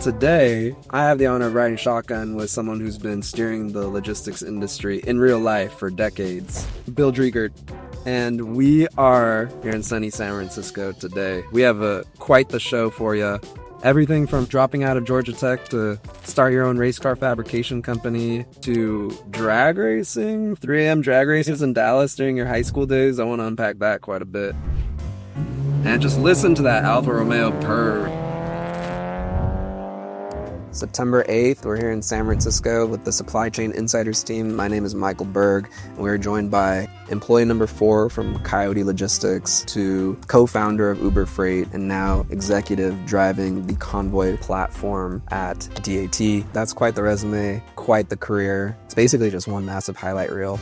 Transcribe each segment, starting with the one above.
Today, I have the honor of riding shotgun with someone who's been steering the logistics industry in real life for decades, Bill Driegert. And we are here in sunny San Francisco today. We have quite the show for you. Everything from dropping out of Georgia Tech to start your own race car fabrication company to drag racing, 3 a.m. drag races in Dallas during your high school days. I want to unpack that quite a bit. And just listen to that Alfa Romeo purr. September 8th, we're here in San Francisco with the Supply Chain Insiders team. My name is Michael Berg, and we're joined by employee number 4 from Coyote Logistics to co-founder of Uber Freight and now executive driving the Convoy platform at DAT. That's quite the resume, quite the career. It's basically just one massive highlight reel.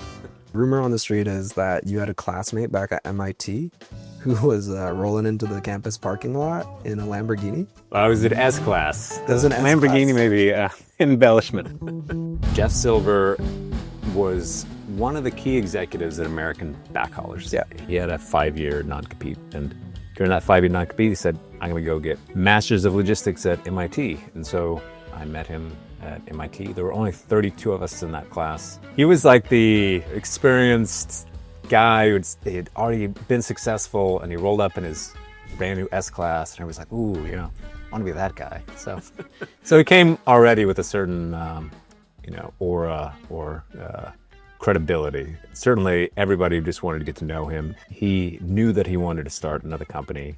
Rumor on the street is that you had a classmate back at MIT who was rolling into the campus parking lot in a Lamborghini. I was at S-Class. That was an Lamborghini, maybe embellishment. Jeff Silver was one of the key executives at American Backhaulers. Yeah. He had a 5-year non-compete, and during that 5-year non-compete, he said, I'm going to go get Masters of Logistics at MIT. And so I met him at MIT. There were only 32 of us in that class. He was like the experienced guy who had already been successful, and he rolled up in his brand new S-Class, and I was like, ooh, I want to be that guy. So he came already with a certain, aura or credibility. Certainly everybody just wanted to get to know him. He knew that he wanted to start another company,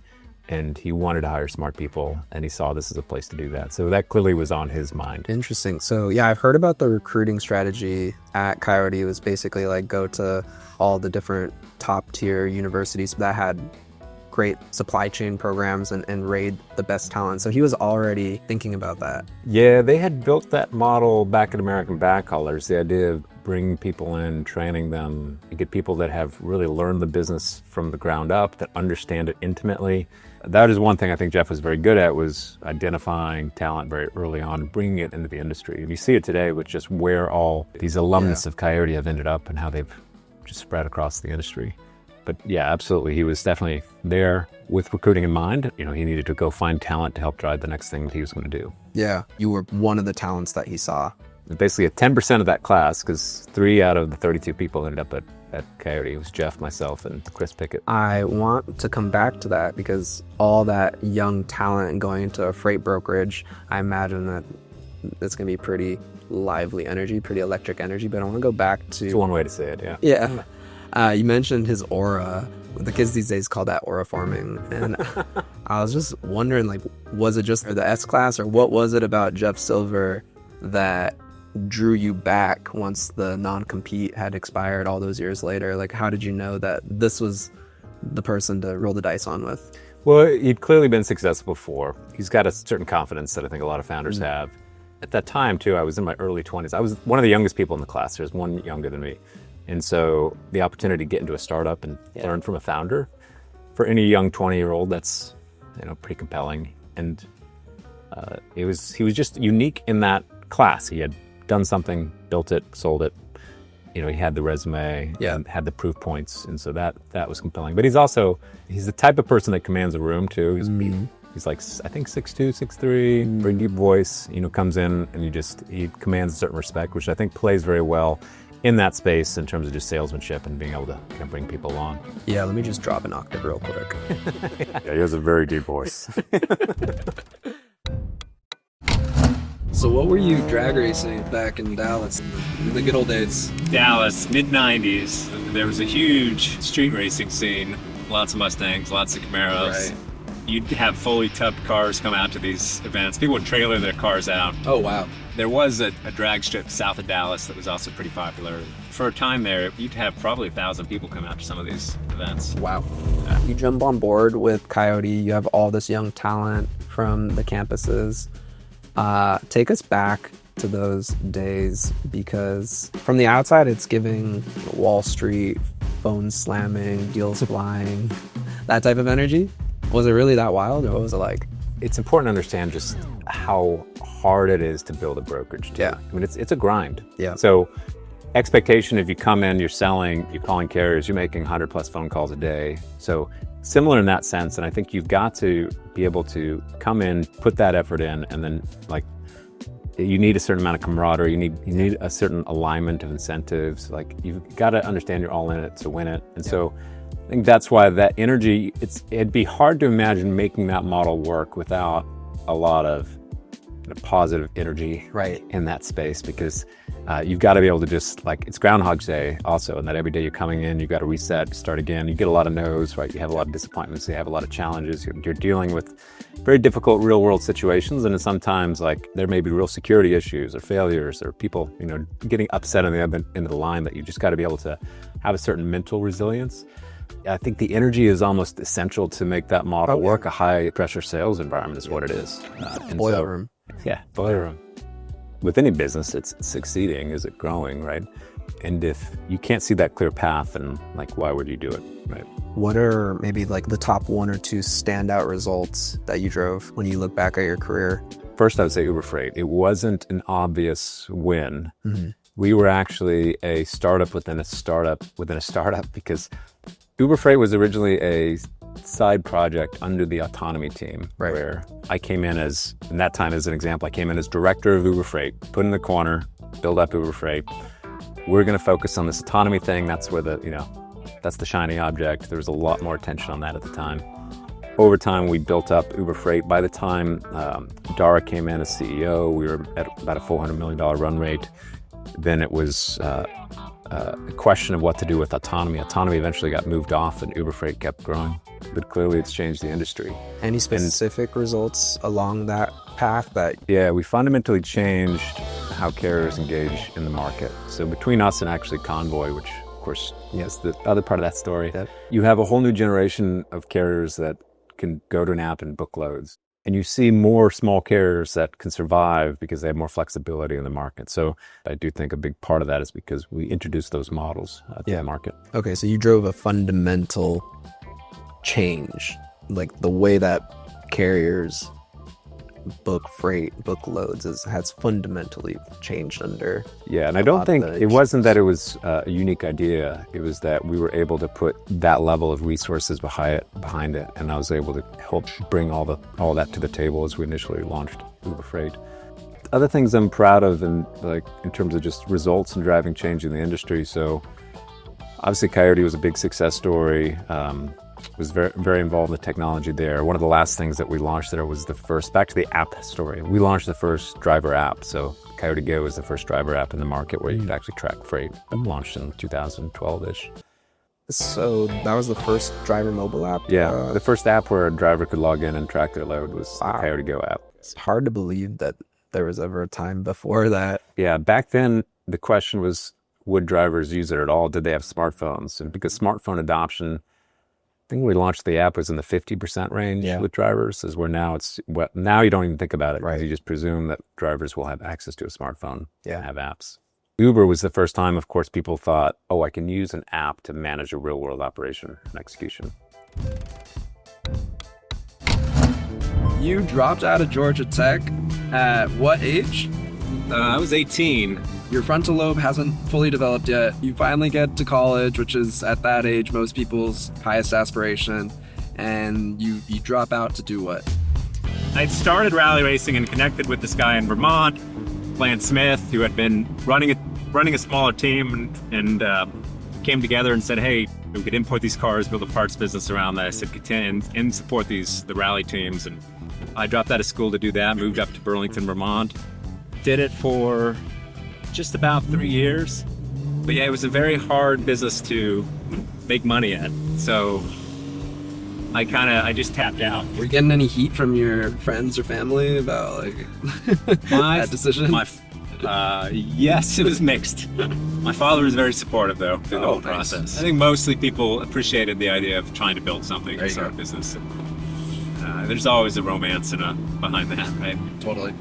and he wanted to hire smart people, and he saw this as a place to do that. So that clearly was on his mind. Interesting. So yeah, I've heard about the recruiting strategy at Coyote. It was basically like go to all the different top tier universities that had great supply chain programs and raid the best talent. So he was already thinking about that. Yeah, they had built that model back at American Backhaulers, the idea of bringing people in, training them, you get people that have really learned the business from the ground up, that understand it intimately. That is one thing I think Jeff was very good at, was identifying talent very early on and bringing it into the industry. And you see it today with just where all these alumnus of Coyote have ended up and how they've just spread across the industry. But yeah, absolutely. He was definitely there with recruiting in mind. He needed to go find talent to help drive the next thing that he was going to do. Yeah, you were one of the talents that he saw. Basically, at 10% of that class, because 3 out of the 32 people ended up at Coyote. It was Jeff, myself, and Chris Pickett. I want to come back to that because all that young talent going into a freight brokerage, I imagine that it's going to be pretty lively energy, pretty electric energy. But I want to go back to... It's one way to say it, yeah. Yeah. You mentioned his aura. The kids these days call that aura forming. And I was just wondering, was it just the S-Class, or what was it about Jeff Silver that drew you back once the non-compete had expired all those years later? How did you know that this was the person to roll the dice on with? Well, he'd clearly been successful before. He's got a certain confidence that I think a lot of founders have. At that time, too, I was in my early 20s. I was one of the youngest people in the class. There's one younger than me. And so the opportunity to get into a startup and learn from a founder, for any young 20-year-old, that's pretty compelling. And he was just unique in that class. He had done something, built it, sold it. He had the resume, and had the proof points, and so that was compelling. But he's the type of person that commands a room too. He's like, I think 6'2", 6'3", very deep voice. Comes in and he commands a certain respect, which I think plays very well in that space in terms of just salesmanship and being able to kind of bring people along. Yeah, let me just drop an octave real quick. Yeah, he has a very deep voice. So what were you drag racing back in Dallas in the good old days? Dallas, mid-90s. There was a huge street racing scene. Lots of Mustangs, lots of Camaros. Right. You'd have fully tubbed cars come out to these events. People would trailer their cars out. Oh, wow. There was a drag strip south of Dallas that was also pretty popular. For a time there, you'd have probably 1,000 people come out to some of these events. Wow. You jump on board with Coyote. You have all this young talent from the campuses. Take us back to those days, because from the outside, it's giving Wall Street, phones slamming, deals flying, that type of energy. Was it really that wild, or what was it like? It's important to understand just how hard it is to build a brokerage too. Yeah. I mean, it's a grind. Yeah. So expectation, if you come in, you're selling, you're calling carriers, you're making 100+ phone calls a day. So similar in that sense. And I think you've got to be able to come in, put that effort in, and then like you need a certain amount of camaraderie. You need a certain alignment of incentives. Like you've got to understand you're all in it to win it. And so I think that's why that energy, it'd be hard to imagine making that model work without a lot of positive energy in that space, because you've got to be able to just like, it's Groundhog Day also, and that every day you're coming in, you've got to reset, start again. You get a lot of no's, right? You have a lot of disappointments, you have a lot of challenges. You're dealing with very difficult real world situations, and sometimes like there may be real security issues or failures or people, getting upset on the other end of the line, that you just got to be able to have a certain mental resilience. I think the energy is almost essential to make that model work. A high pressure sales environment is what it is. Boiler room. Yeah, boiler room. With any business, it's succeeding. Is it growing, right? And if you can't see that clear path, then like, why would you do it, right? What are maybe like the top 1 or 2 standout results that you drove when you look back at your career? First, I would say Uber Freight. It wasn't an obvious win. Mm-hmm. We were actually a startup within a startup within a startup, because Uber Freight was originally a side project under the autonomy team, where I came in as, in that time as an example, I came in as director of Uber Freight, put in the corner, build up Uber Freight. We're going to focus on this autonomy thing. That's where that's the shiny object. There was a lot more attention on that at the time. Over time, we built up Uber Freight. By the time Dara came in as CEO, we were at about a $400 million run rate. Then it was a question of what to do with autonomy. Autonomy eventually got moved off and Uber Freight kept growing, but clearly it's changed the industry. Any specific results along that path that? Yeah, we fundamentally changed how carriers engage in the market. So between us and actually Convoy, which of course, yes, the other part of that story, you have a whole new generation of carriers that can go to an app and book loads. And you see more small carriers that can survive because they have more flexibility in the market. So I do think a big part of that is because we introduced those models to the market. Okay, so you drove a fundamental change, like the way that carriers book freight, book loads has fundamentally changed under. Yeah, and I don't think it wasn't that it was a unique idea. It was that we were able to put that level of resources behind it, and I was able to help bring all that to the table as we initially launched Uber Freight. Other things I'm proud of, in terms of just results and driving change in the industry. So obviously Coyote was a big success story. Was very, very involved in the technology there. One of the last things that we launched there was back to the app story. We launched the first driver app. So Coyote Go was the first driver app in the market where you could actually track freight. It launched in 2012-ish. So that was the first driver mobile app? Yeah, the first app where a driver could log in and track their load was the Coyote Go app. It's hard to believe that there was ever a time before that. Yeah, back then the question was, would drivers use it at all? Did they have smartphones? And because smartphone adoption, I think we launched the app was in the 50% range with drivers, is where now now you don't even think about it. Right. You just presume that drivers will have access to a smartphone and have apps. Uber was the first time, of course, people thought, I can use an app to manage a real world operation and execution. You dropped out of Georgia Tech at what age? I was 18. Your frontal lobe hasn't fully developed yet. You finally get to college, which is at that age most people's highest aspiration, and you drop out to do what? I'd started rally racing and connected with this guy in Vermont, Lance Smith, who had been running a smaller team and came together and said, hey, we could import these cars, build a parts business around this, and support the rally teams. And I dropped out of school to do that, moved up to Burlington, Vermont, did it for just about 3 years. But yeah, it was a very hard business to make money at. So I just tapped out. Were you getting any heat from your friends or family about that decision? Yes, it was mixed. My father was very supportive though through the whole process. I think mostly people appreciated the idea of trying to build something and start a business. There's always a romance behind that, right? Totally.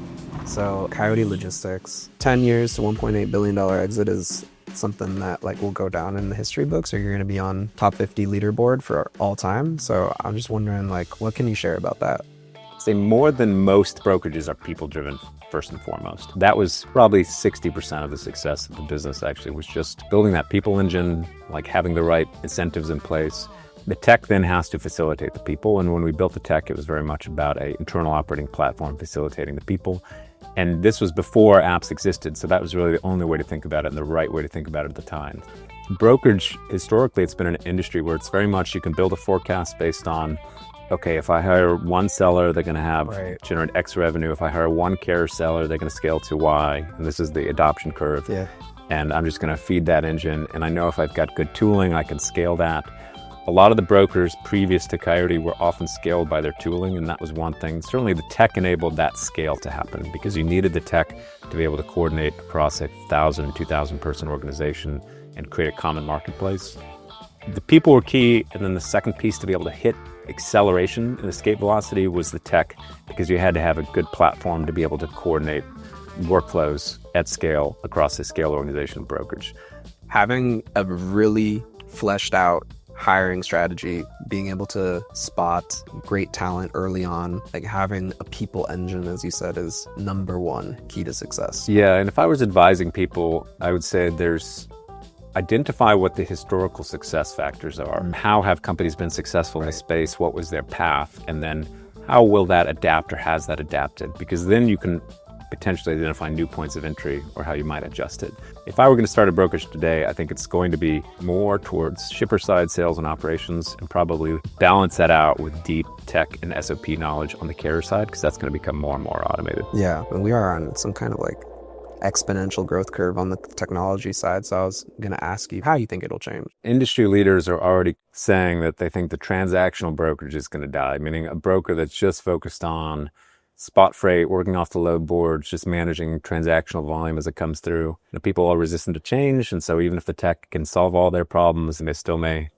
So Coyote Logistics, 10 years to $1.8 billion exit is something that will go down in the history books, or you're going to be on top 50 leaderboard for all time. So I'm just wondering, what can you share about that? Say more than most brokerages are people driven first and foremost. That was probably 60% of the success of the business actually, was just building that people engine, having the right incentives in place, The tech then has to facilitate the people. And when we built the tech, it was very much about an internal operating platform facilitating the people. And this was before apps existed. So that was really the only way to think about it and the right way to think about it at the time. Brokerage, historically, it's been an industry where it's very much you can build a forecast based on, okay, if I hire one seller, they're going to generate X revenue. If I hire one carrier seller, they're going to scale to Y. And this is the adoption curve. Yeah. And I'm just going to feed that engine. And I know if I've got good tooling, I can scale that. A lot of the brokers previous to Coyote were often scaled by their tooling, and that was one thing. Certainly the tech enabled that scale to happen because you needed the tech to be able to coordinate across a 1,000, 2,000 person organization and create a common marketplace. The people were key, and then the second piece to be able to hit acceleration and escape velocity was the tech, because you had to have a good platform to be able to coordinate workflows at scale across a scale organization of brokerage. Having a really fleshed out hiring strategy, being able to spot great talent early on, like having a people engine, as you said, is number one key to success. Yeah, and if I was advising people, I would say identify what the historical success factors are. How have companies been successful in a space? What was their path? And then how will that adapt, or has that adapted? Because then you can potentially identify new points of entry or how you might adjust it. If I were going to start a brokerage today, I think it's going to be more towards shipper side sales and operations, and probably balance that out with deep tech and SOP knowledge on the carrier side, because that's going to become more and more automated. Yeah, and we are on some kind of like exponential growth curve on the technology side. So I was going to ask you how you think it'll change. Industry leaders are already saying that they think the transactional brokerage is going to die, meaning a broker that's just focused on spot freight, working off the load boards, just managing transactional volume as it comes through. People are resistant to change, and so even if the tech can solve all their problems, and they still may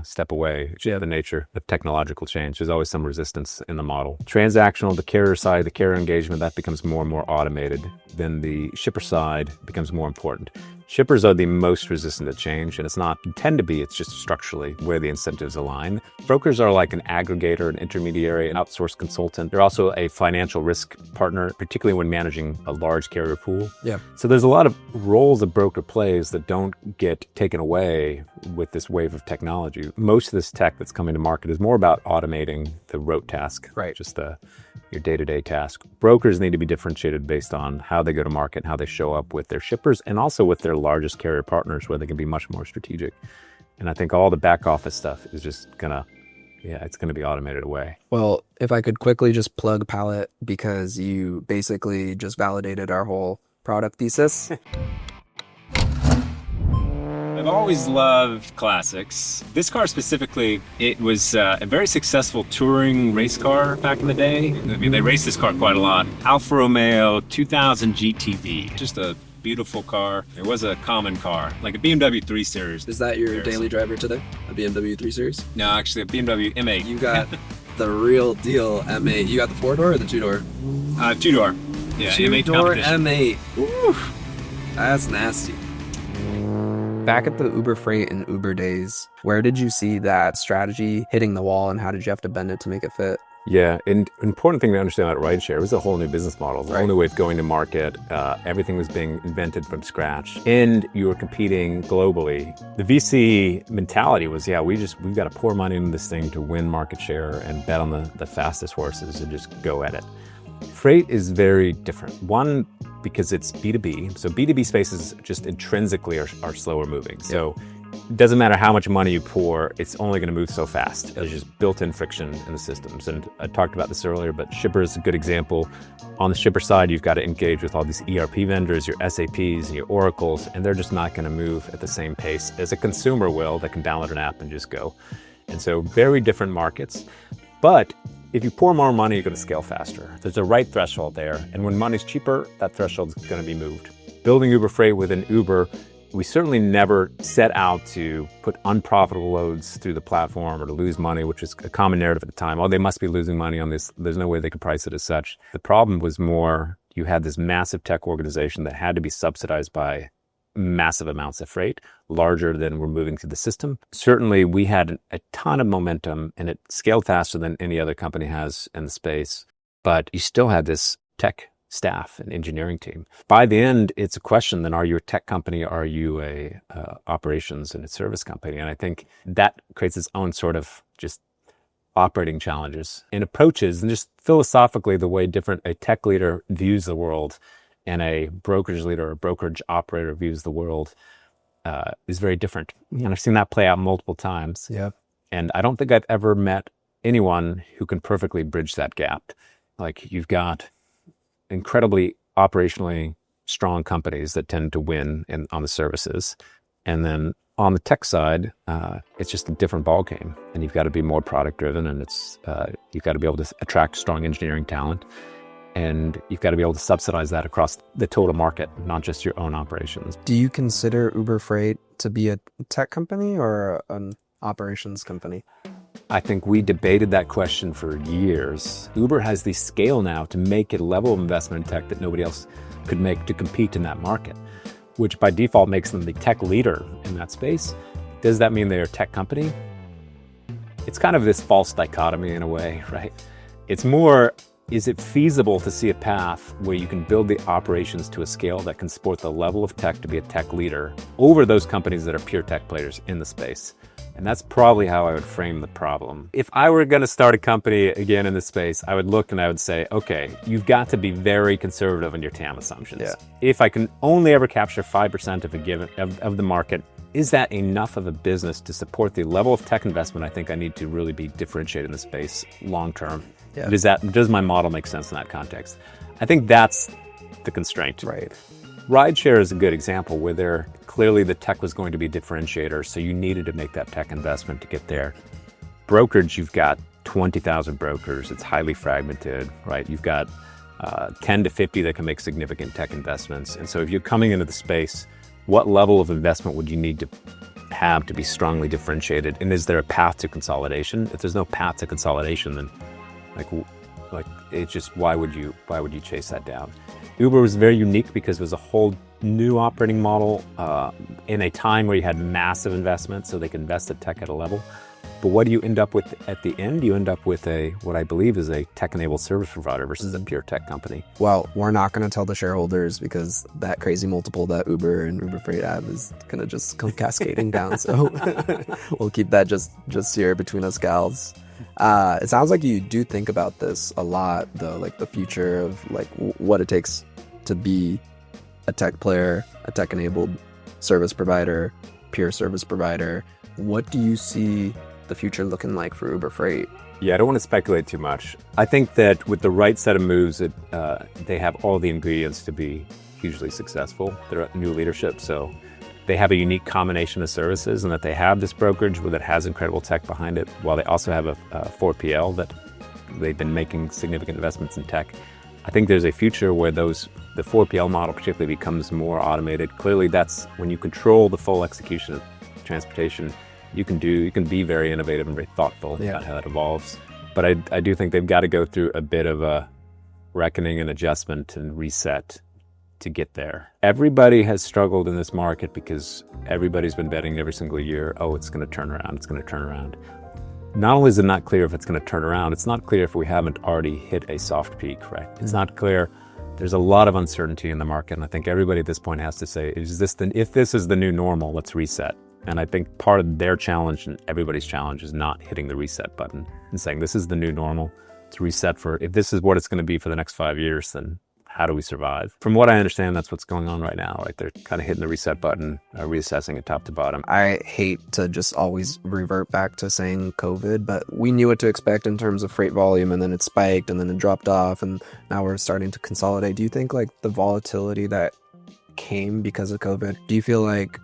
step away. The nature of technological change. There's always some resistance in the model. Transactional, the carrier side, the carrier engagement, that becomes more and more automated. Then the shipper side becomes more important. Shippers are the most resistant to change, and it's just structurally where the incentives align. Brokers are like an aggregator, an intermediary, an outsourced consultant. They're also a financial risk partner, particularly when managing a large carrier pool. Yeah. So there's a lot of roles a broker plays that don't get taken away with this wave of technology. Most of this tech that's coming to market is more about automating the rote task, just your day-to-day task. Brokers need to be differentiated based on how they go to market and how they show up with their shippers, and also with their largest carrier partners, where they can be much more strategic. And I think all the back office stuff is just it's gonna be automated away. Well, if I could quickly just plug Pallet, because you basically just validated our whole product thesis. I've always loved classics. This car specifically, it was a very successful touring race car back in the day. I mean, they raced this car quite a lot. Alfa Romeo 2000 GTV, just a beautiful car. It was a common car, like a BMW 3 Series. Is that your daily driver today? A BMW 3 Series? No, actually a BMW M8. You got the real deal M8. You got the 4-door or the 2-door? 2-door. Yeah, M8 2-door competition. M8. Ooh, that's nasty. Back at the Uber Freight and Uber days, where did you see that strategy hitting the wall, and how did you have to bend it to make it fit? Yeah, and important thing to understand about rideshare, it was a whole new business model. The only way of going to market, everything was being invented from scratch, and you were competing globally. The VC mentality was, we've got to pour money into this thing to win market share and bet on the fastest horses and just go at it. Freight is very different. One, because it's B2B. So B2B spaces just intrinsically are slower moving. So it doesn't matter how much money you pour, it's only going to move so fast. There's just built-in friction in the systems. And I talked about this earlier, but shipper is a good example. On the shipper side, you've got to engage with all these ERP vendors, your SAPs and your Oracles, and they're just not going to move at the same pace as a consumer will that can download an app and just go. And so very different markets. But if you pour more money, you're going to scale faster. There's a right threshold there. And when money's cheaper, that threshold's going to be moved. Building Uber Freight within Uber, we certainly never set out to put unprofitable loads through the platform or to lose money, which is a common narrative at the time. Oh, they must be losing money on this. There's no way they could price it as such. The problem was more, you had this massive tech organization that had to be subsidized by massive amounts of freight, larger than we're moving through the system. Certainly, we had a ton of momentum, and it scaled faster than any other company has in the space. But you still had this tech staff and engineering team. By the end, it's a question, then are you a tech company? Are you a operations and a service company? And I think that creates its own sort of just operating challenges and approaches, and just philosophically the way a tech leader views the world and a brokerage leader or brokerage operator views the world is very different. And I've seen that play out multiple times. Yeah. And I don't think I've ever met anyone who can perfectly bridge that gap. Like, you've got incredibly operationally strong companies that tend to win on the services. And then on the tech side, it's just a different ballgame. And you've got to be more product driven, and you've got to be able to attract strong engineering talent. And you've got to be able to subsidize that across the total market, not just your own operations. Do you consider Uber Freight to be a tech company or an operations company? I think we debated that question for years. Uber has the scale now to make a level of investment in tech that nobody else could make to compete in that market, which by default makes them the tech leader in that space. Does that mean they're a tech company? It's kind of this false dichotomy in a way, right? It's more, is it feasible to see a path where you can build the operations to a scale that can support the level of tech to be a tech leader over those companies that are pure tech players in the space? And that's probably how I would frame the problem. If I were going to start a company again in this space, I would look and I would say, okay, you've got to be very conservative in your TAM assumptions. Yeah. If I can only ever capture 5% of a given of the market, is that enough of a business to support the level of tech investment I think I need to really be differentiated in the space long term? Yeah. Does my model make sense in that context? I think that's the constraint. Right. Rideshare is a good example where clearly the tech was going to be a differentiator, so you needed to make that tech investment to get there. Brokerage, you've got 20,000 brokers. It's highly fragmented, right? You've got 10 to 50 that can make significant tech investments. And so if you're coming into the space, what level of investment would you need to have to be strongly differentiated? And is there a path to consolidation? If there's no path to consolidation, then like it's just, why would you chase that down? Uber was very unique because it was a whole new operating model in a time where you had massive investment, so they could invest in tech at a level. But what do you end up with at the end? You end up with what I believe is a tech-enabled service provider versus a pure tech company. Well, we're not going to tell the shareholders because that crazy multiple that Uber and Uber Freight have is going to just come cascading down. So we'll keep that just here between us gals. It sounds like you do think about this a lot, though, like the future of like what it takes to be a tech player, a tech-enabled service provider, pure service provider. What do you see the future looking like for Uber Freight? Yeah, I don't want to speculate too much. I think that with the right set of moves, they have all the ingredients to be hugely successful. They're at new leadership, so they have a unique combination of services, and that they have this brokerage that has incredible tech behind it, while they also have a 4PL that they've been making significant investments in tech. I think there's a future where the 4PL model particularly becomes more automated. Clearly, that's when you control the full execution of transportation. You can be very innovative and very thoughtful about how that evolves. But I do think they've got to go through a bit of a reckoning and adjustment and reset to get there. Everybody has struggled in this market because everybody's been betting every single year, oh, it's going to turn around, it's going to turn around. Not only is it not clear if it's going to turn around, it's not clear if we haven't already hit a soft peak, right? It's not clear. There's a lot of uncertainty in the market, and I think everybody at this point has to say, if this is the new normal, let's reset. And I think part of their challenge and everybody's challenge is not hitting the reset button and saying, this is the new normal. It's reset for, if this is what it's going to be for the next 5 years, then how do we survive? From what I understand, that's what's going on right now, right? They're kind of hitting the reset button, reassessing it top to bottom. I hate to just always revert back to saying COVID, but we knew what to expect in terms of freight volume, and then it spiked and then it dropped off, and now we're starting to consolidate. Do you think like the volatility that came because of COVID, do you feel like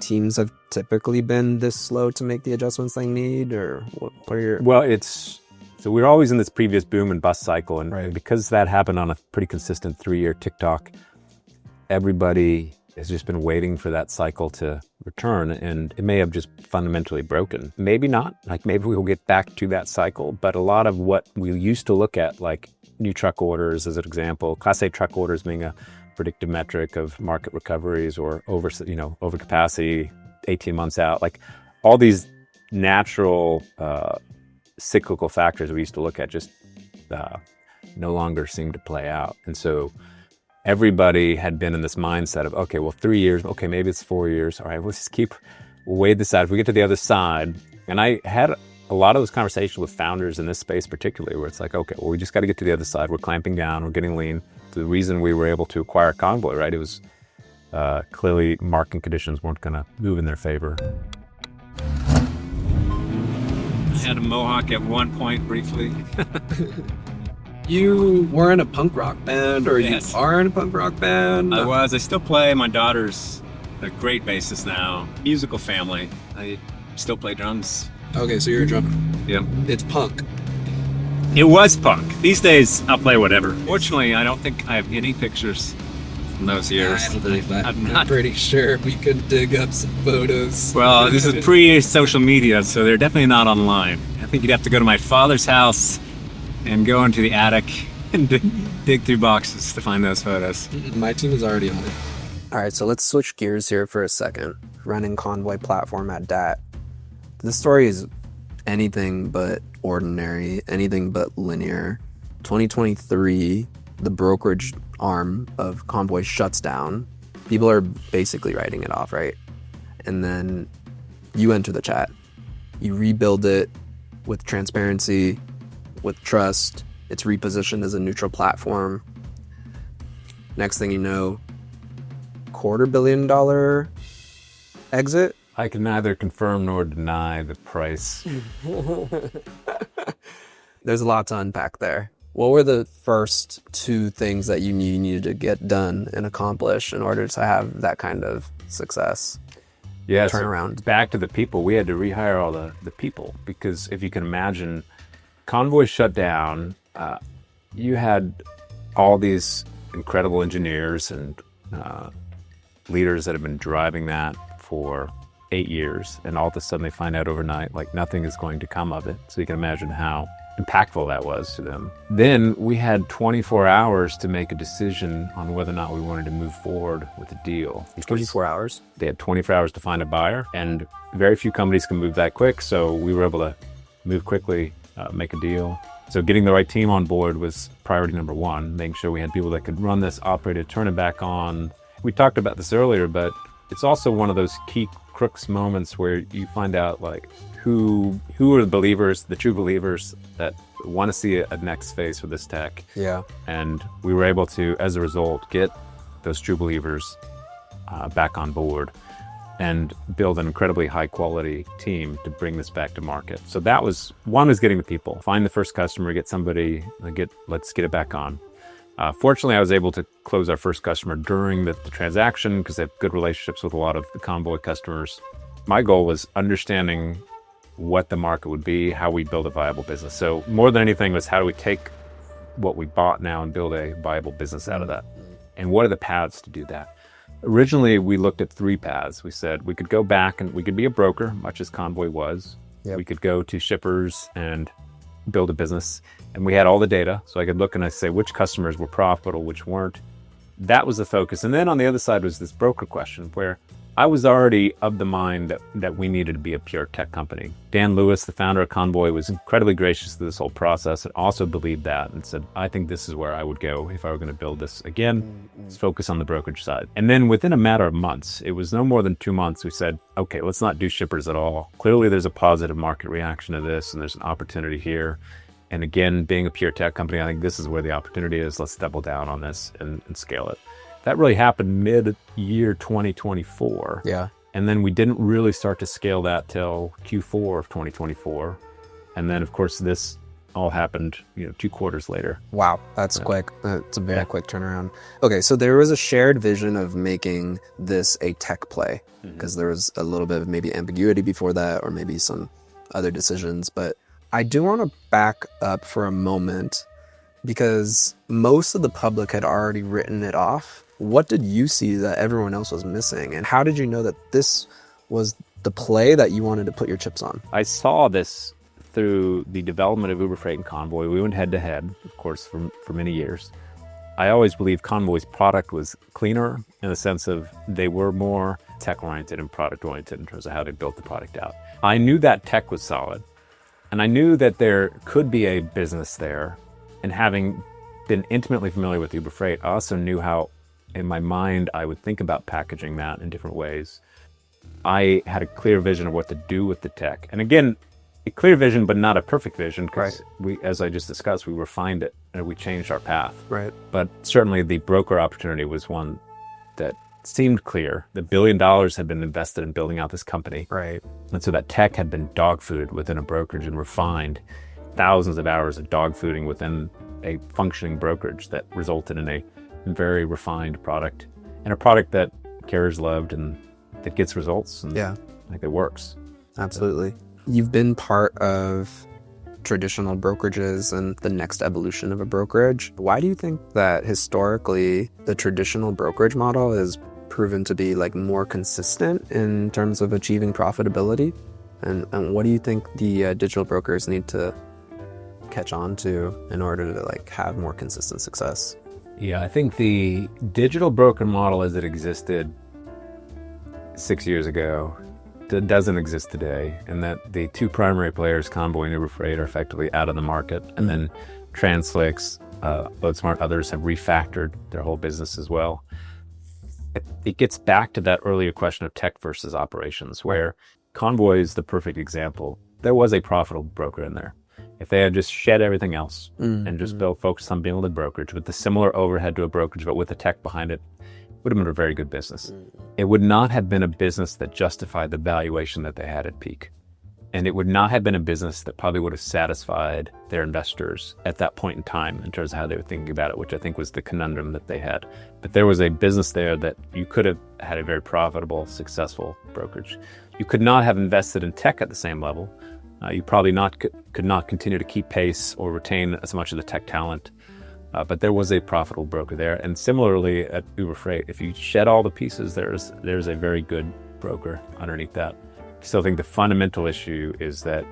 teams have typically been this slow to make the adjustments they need, or what are your... Well, so we're always in this previous boom and bust cycle, and right. Because that happened on a pretty consistent 3-year TikTok, everybody has just been waiting for that cycle to return, and it may have just fundamentally broken. Maybe not, like maybe we'll get back to that cycle, but a lot of what we used to look at, like new truck orders as an example, Class A truck orders being a predictive metric of market recoveries or overcapacity 18 months out, like all these natural cyclical factors we used to look at just no longer seemed to play out. And so everybody had been in this mindset of, okay, well, 3 years, okay, maybe it's 4 years. All right, we'll just we'll wait this out. If we get to the other side, and I had a lot of those conversations with founders in this space particularly, where it's like, okay, well, we just got to get to the other side. We're clamping down, we're getting lean. The reason we were able to acquire Convoy, right, it was clearly market conditions weren't going to move in their favor. I had a mohawk at one point briefly. You were in a punk rock band, or Yes. you are in a punk rock band? I still play. My daughter's a great bassist now. Musical family. I still play drums. Okay, so you're a drummer. Yeah. It's punk. It was punk. These days, I'll play whatever. Fortunately, I don't think I have any pictures from those years. I don't believe that. I'm I'm not- pretty sure we could dig up some photos. Well, this is pre-social media, so they're definitely not online. I think you'd have to go to my father's house and go into the attic and dig through boxes to find those photos. My team is already on it. All right, so let's switch gears here for a second. Running Convoy Platform at DAT. This story is anything but ordinary, anything but linear. 2023, the brokerage arm of Convoy shuts down. People are basically writing it off, right? And then you enter the chat. You rebuild it with transparency, with trust. It's repositioned as a neutral platform. Next thing you know, $250 million exit. I can neither confirm nor deny the price. There's a lot to unpack there. What were the first two things that you knew you needed to get done and accomplish in order to have that kind of success? Yeah, Turnaround. So back to the people. We had to rehire all the people because if you can imagine, Convoy shut down. You had all these incredible engineers and leaders that have been driving that for 8 years, and all of a sudden they find out overnight like nothing is going to come of it. So you can imagine how impactful that was to them. Then we had 24 hours to make a decision on whether or not we wanted to move forward with the deal. 24 hours? They had 24 hours to find a buyer, and very few companies can move that quick, so we were able to move quickly, make a deal. So getting the right team on board was priority number one, making sure we had people that could run this, operate it, turn it back on. We talked about this earlier, but it's also one of those key crux moments where you find out like who are the believers, the true believers that want to see a next phase for this tech. Yeah. And we were able to, as a result, get those true believers back on board and build an incredibly high quality team to bring this back to market. So that was, one was getting the people, find the first customer, get somebody, let's get it back on. Fortunately, I was able to close our first customer during the transaction because they have good relationships with a lot of the Convoy customers. My goal was understanding what the market would be, how we build a viable business. So more than anything was how do we take what we bought now and build a viable business out of that? And what are the paths to do that? Originally, we looked at 3 paths. We said we could go back and we could be a broker, much as Convoy was. Yep. We could go to shippers and build a business. And we had all the data, so I could look and I say which customers were profitable, which weren't. That was the focus. And then on the other side was this broker question where I was already of the mind that we needed to be a pure tech company. Dan Lewis, the founder of Convoy, was incredibly gracious to this whole process and also believed that and said, I think this is where I would go if I were going to build this again. Let's focus on the brokerage side. And then within a matter of months, it was no more than 2 months, we said, okay, let's not do shippers at all. Clearly there's a positive market reaction to this and there's an opportunity here. And again, being a pure tech company, I think this is where the opportunity is. Let's double down on this and scale it. That really happened mid-year 2024. Yeah. And then we didn't really start to scale that till Q4 of 2024. And then, of course, this all happened, 2 quarters later. Wow, that's quick. It's a very quick turnaround. Okay, so there was a shared vision of making this a tech play because there was a little bit of maybe ambiguity before that or maybe some other decisions. But I do want to back up for a moment because most of the public had already written it off. What did you see that everyone else was missing? And how did you know that this was the play that you wanted to put your chips on? I saw this through the development of Uber Freight and Convoy. We went head to head, of course, for many years. I always believed Convoy's product was cleaner in the sense of they were more tech-oriented and product-oriented in terms of how they built the product out. I knew that tech was solid, and I knew that there could be a business there. And having been intimately familiar with Uber Freight, I also knew how, in my mind, I would think about packaging that in different ways. I had a clear vision of what to do with the tech. And again, a clear vision, but not a perfect vision, because we, as I just discussed, we refined it and we changed our path. Right. But certainly the broker opportunity was one that seemed clear. The $1 billion had been invested in building out this company. Right. And so that tech had been dog fooded within a brokerage and refined. Thousands of hours of dog fooding within a functioning brokerage that resulted in a very refined product, and a product that carriers loved and that gets results, and like it works. Absolutely. You've been part of traditional brokerages and the next evolution of a brokerage. Why do you think that historically the traditional brokerage model has proven to be like more consistent in terms of achieving profitability? And what do you think the digital brokers need to catch on to in order to like have more consistent success? Yeah, I think the digital broker model as it existed 6 years ago doesn't exist today, and that the two primary players, Convoy and Uber Freight, are effectively out of the market. And then Translix, LoadSmart, others have refactored their whole business as well. It gets back to that earlier question of tech versus operations, where Convoy is the perfect example. There was a profitable broker in there. If they had just shed everything else and just focused on building a brokerage with the similar overhead to a brokerage, but with the tech behind it, would have been a very good business. It would not have been a business that justified the valuation that they had at peak. And it would not have been a business that probably would have satisfied their investors at that point in time in terms of how they were thinking about it, which I think was the conundrum that they had. But there was a business there that you could have had a very profitable, successful brokerage. You could not have invested in tech at the same level. You probably could not continue to keep pace or retain as much of the tech talent. But there was a profitable broker there. And similarly at Uber Freight, if you shed all the pieces, there's a very good broker underneath that. I still think the fundamental issue is that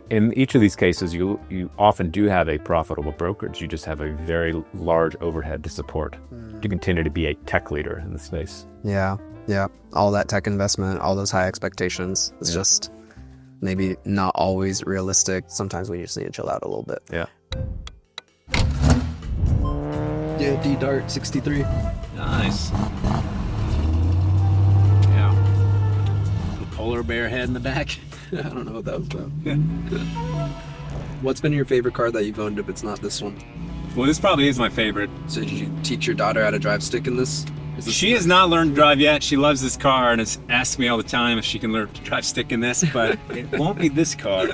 in each of these cases, you often do have a profitable brokerage. You just have a very large overhead to support to continue to be a tech leader in the space. Yeah. All that tech investment, all those high expectations. It's just maybe not always realistic. Sometimes we just need to chill out a little bit. Yeah. Yeah, D-Dart 63. Nice. Yeah. The polar bear head in the back. I don't know what that was about. What's been your favorite car that you've owned if it's not this one? Well, this probably is my favorite. So did you teach your daughter how to drive stick in this? She has not learned to drive yet. She loves this car and has asked me all the time if she can learn to drive stick in this, but it won't be this car.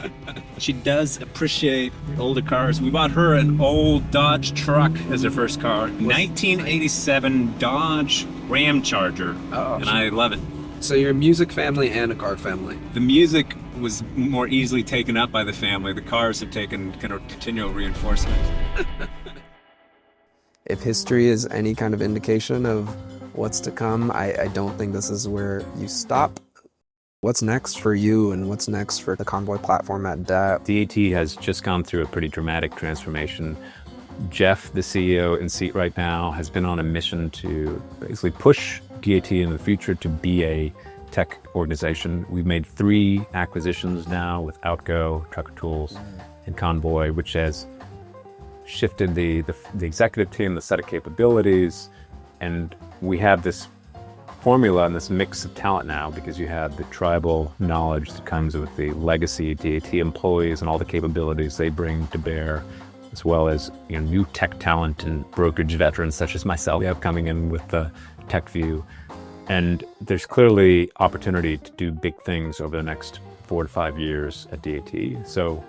She does appreciate older cars. We bought her an old Dodge truck as her first car. 1987 Dodge Ram Charger, and I love it. So you're a music family and a car family. The music was more easily taken up by the family. The cars have taken kind of continual reinforcement. If history is any kind of indication of what's to come, I don't think this is where you stop. What's next for you and what's next for the Convoy platform at DAT? DAT has just gone through a pretty dramatic transformation. Jeff, the CEO in seat right now, has been on a mission to basically push DAT in the future to be a tech organization. We've made 3 acquisitions now with Outgo, Trucker Tools, and Convoy, which has shifted the executive team, the set of capabilities, and we have this formula and this mix of talent now because you have the tribal knowledge that comes with the legacy DAT employees and all the capabilities they bring to bear, as well as new tech talent and brokerage veterans such as myself we have coming in with the tech view. And there's clearly opportunity to do big things over the next 4 to 5 years at DAT. So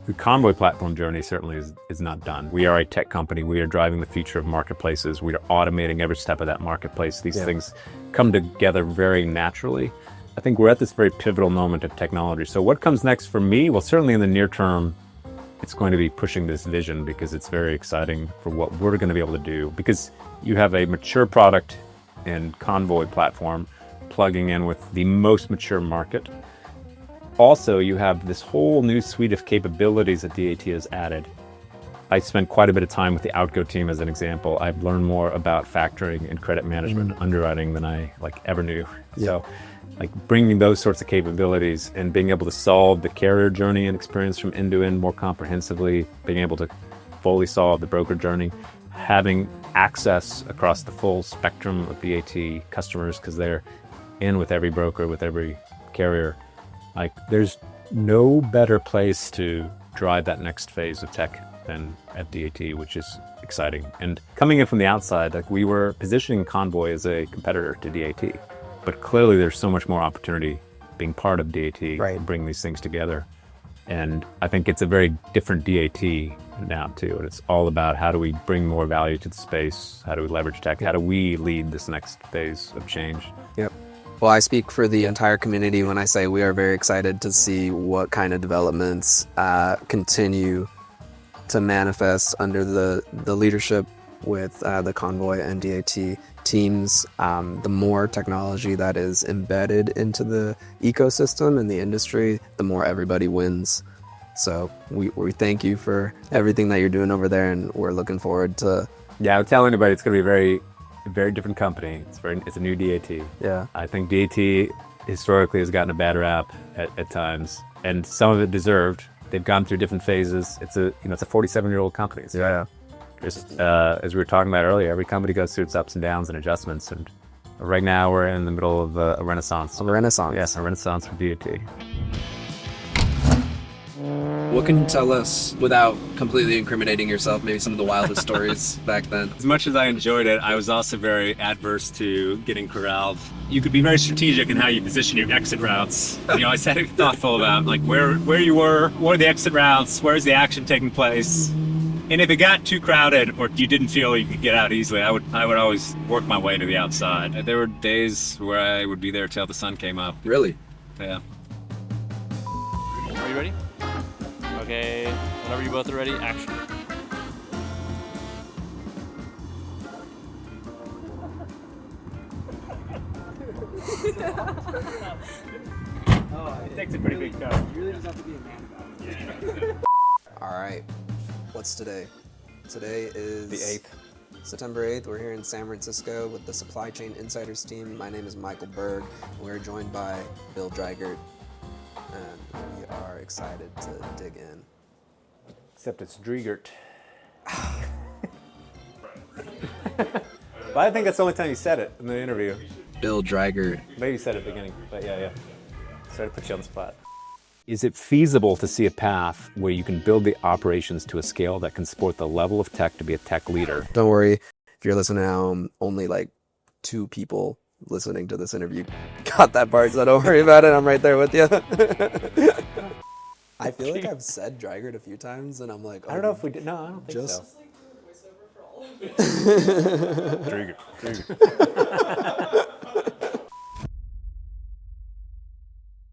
the Convoy platform journey certainly is not done. We are a tech company. We are driving the future of marketplaces. We are automating every step of that marketplace. These things come together very naturally. I think we're at this very pivotal moment of technology. So what comes next for me? Well, certainly in the near term, it's going to be pushing this vision because it's very exciting for what we're going to be able to do. Because you have a mature product in Convoy platform plugging in with the most mature market. Also, you have this whole new suite of capabilities that DAT has added. I spent quite a bit of time with the Outgo team as an example. I've learned more about factoring and credit management and underwriting than I ever knew. So bringing those sorts of capabilities and being able to solve the carrier journey and experience from end to end more comprehensively, being able to fully solve the broker journey, having access across the full spectrum of DAT customers, because they're in with every broker, with every carrier. Like, there's no better place to drive that next phase of tech than at DAT, which is exciting. And coming in from the outside, like, we were positioning Convoy as a competitor to DAT, but clearly there's so much more opportunity being part of DAT, Right. and bring these things together. And I think it's a very different DAT now too. And it's all about, how do we bring more value to the space? How do we leverage tech? How do we lead this next phase of change? Yep. Well, I speak for the entire community when I say we are very excited to see what kind of developments continue to manifest under the leadership with the Convoy and DAT teams. The more technology that is embedded into the ecosystem and the industry, the more everybody wins. So we thank you for everything that you're doing over there, and we're looking forward to... Yeah, I would tell anybody it's going to be a very different company. It's a new DAT. Yeah. I think DAT historically has gotten a bad rap at times, and some of it deserved. They've gone through different phases. It's a 47-year-old company. So Yeah. just as we were talking about earlier, every company goes through its ups and downs and adjustments. And right now we're in the middle of a renaissance. A renaissance. Yes, a renaissance for DAT. What can you tell us, without completely incriminating yourself, maybe some of the wildest stories back then? As much as I enjoyed it, I was also very adverse to getting corralled. You could be very strategic in how you position your exit routes. I was thoughtful about like where you were, what are the exit routes, where's the action taking place. And if it got too crowded or you didn't feel you could get out easily, I would always work my way to the outside. There were days where I would be there till the sun came up. Really? Yeah. Are you ready? Okay, whenever you both are ready, action. It takes a pretty big cut. All right. What's today? Today is... The 8th. September 8th. We're here in San Francisco with the Supply Chain Insiders team. My name is Michael Berg. We're joined by Bill Driegert, and we are excited to dig in. Except it's Driegert. But I think that's the only time you said it in the interview. Bill Driegert. Maybe you said it at the beginning, but yeah. Sorry to put you on the spot. Is it feasible to see a path where you can build the operations to a scale that can support the level of tech to be a tech leader? Don't worry, if you're listening now, only like 2 people listening to this interview got that part, so don't worry about it. I'm right there with you. I feel like I've said Driegert a few times, and I'm like, I don't know if we did. No, I don't think Just- so. Driegert.